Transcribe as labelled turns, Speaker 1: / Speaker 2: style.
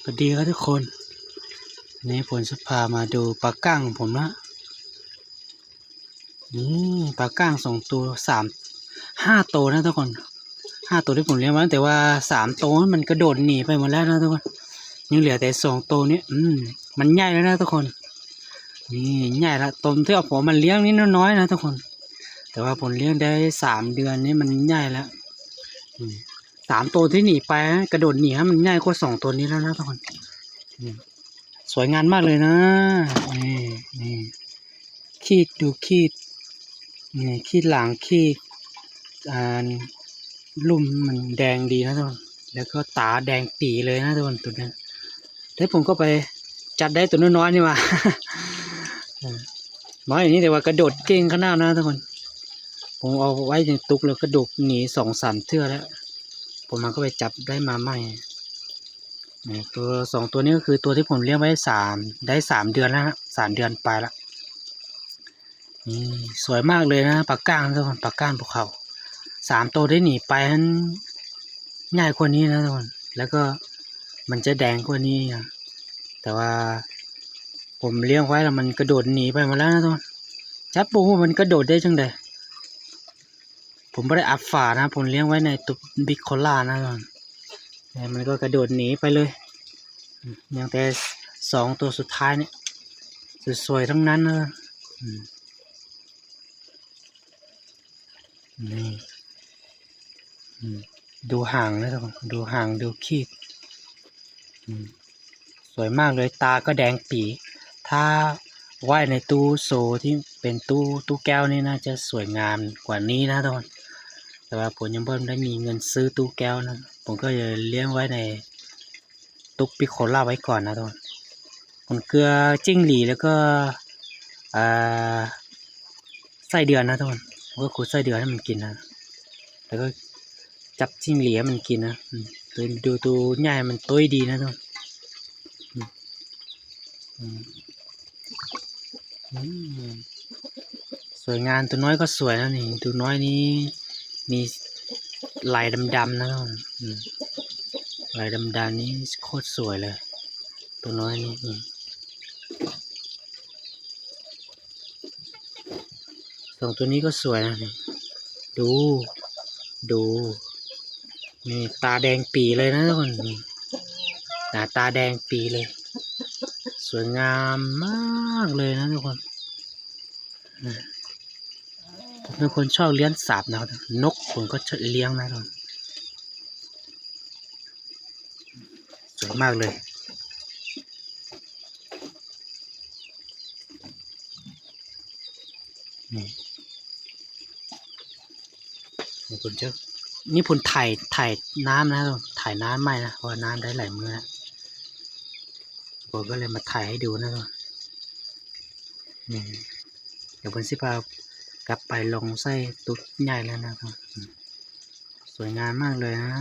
Speaker 1: สวัสดีครับทุกคนนี่ผมจะพามาดูปลาก้างของผมนะนี่ปลาก้าง2 ตัว5 ตัวนะทุกคน5 ตัวที่ผมเลี้ยงไว้แต่ว่า3 ตัวมันกระโดดหนีไปหมดแล้วนะทุกคนยังเหลือแต่2 ตัวนี้มันใหญ่แล้วนะทุกคนนี่ใหญ่ละตมที่เอาผมมันเลี้ยงนิดน้อยนะทุกคนแต่ว่าผมเลี้ยงได้3 เดือนนี่มันใหญ่แล้ว3 ตัวที่หนีไปกระโดดหนีมันใหญ่กว่า2 ตัวนี้แล้วนะทุกคนสวยงามมากเลยนะนี่ขีดดูขีดนี่ขีดหลังขีดลุ่มมันแดงดีนะทุกคนแล้วก็ตาแดงปีเลยนะทุกคนตัวนี้แล้วผมก็ไปจัดได้ตัวน้อยๆนี่มา น้อยอย่างนี้แต่ว่ากระโดดเก่งขนาดนะทุกคนผมเอาไว้ในตุกแล้วกระโดดหนี2-3 เทื่อแล้วผมมันก็ไปจับได้มาใหม่ตัว2 ตัวนี้ก็คือตัวที่ผมเลี้ยงไว้ได้ 3 เดือนแล้วฮะ3 เดือนไปละนี่สวยมากเลยนะปลาก้างทุกคนปลาก้างภูเขา3 ตัวได้หนีไปนั้นง่ายกว่านี้นะทุกคนแล้วก็มันจะแดงกว่านี้นะแต่ว่าผมเลี้ยงไว้แล้วมันกระโดดหนีไปหมดแล้วนะทุกคนจับปูมันกระโดดได้จังใดผมไม่ได้อัดฝานะผมเลี้ยงไว้ในตุกบิ๊กโคล่านะทุกคนมันก็กระโดดหนีไปเลยอย่างแต่2 ตัวสุดท้ายเนี่ยสวยๆทั้งนั้นนะนี่ดูห่างนะทุกคนดูห่างดูขี้สวยมากเลยตาก็แดงปีถ้าว่ายในตู้โซที่เป็นตู้แก้วนี่น่าจะสวยงามกว่านี้นะทุกคนแต่ว่าผมยังไม่ได้มีเงินซื้อตู้แก้วนะผมก็จะเลี้ยงไว้ในตุ๊กปิโคล่าไว้ก่อนนะทุกคนผมเกลือจิ้งหรีแล้วก็ไส้เดือนนะทุกคนผมก็ขุดไส้เดือนให้มันกินนะแล้วก็จับจิ้งหรีให้มันกินนะดูตัวใหญ่มันตัวดีนะทุกคนสวยงามตัวน้อยก็สวยนะนี่ตัวน้อยนี้มีลายดำๆนะทุกคนลายดำๆนี้โคตรสวยเลยตัวน้อยนี้2 ตัวนี้ก็สวยนะนี่ดูนี่ตาแดงปีเลยนะทุกคนตาแดงปีเลยสวยงามมากเลยนะทุกคนผมเป็นคนชอบเลี้ยงสัตว์นะครับนกผมก็เลี้ยงนะทุกคนสวยมากเลยนี่ผมจะนี่ผมถ่ายน้ำนะถ่ายน้ำไม่นะเพราะน้ำได้หลายมือนะผมก็เลยมาถ่ายให้ดูนะเดี๋ยวผมสิพากลับไปลงไส้ตุ๊ดใหญ่แล้วนะครับสวยงามมากเลยนะ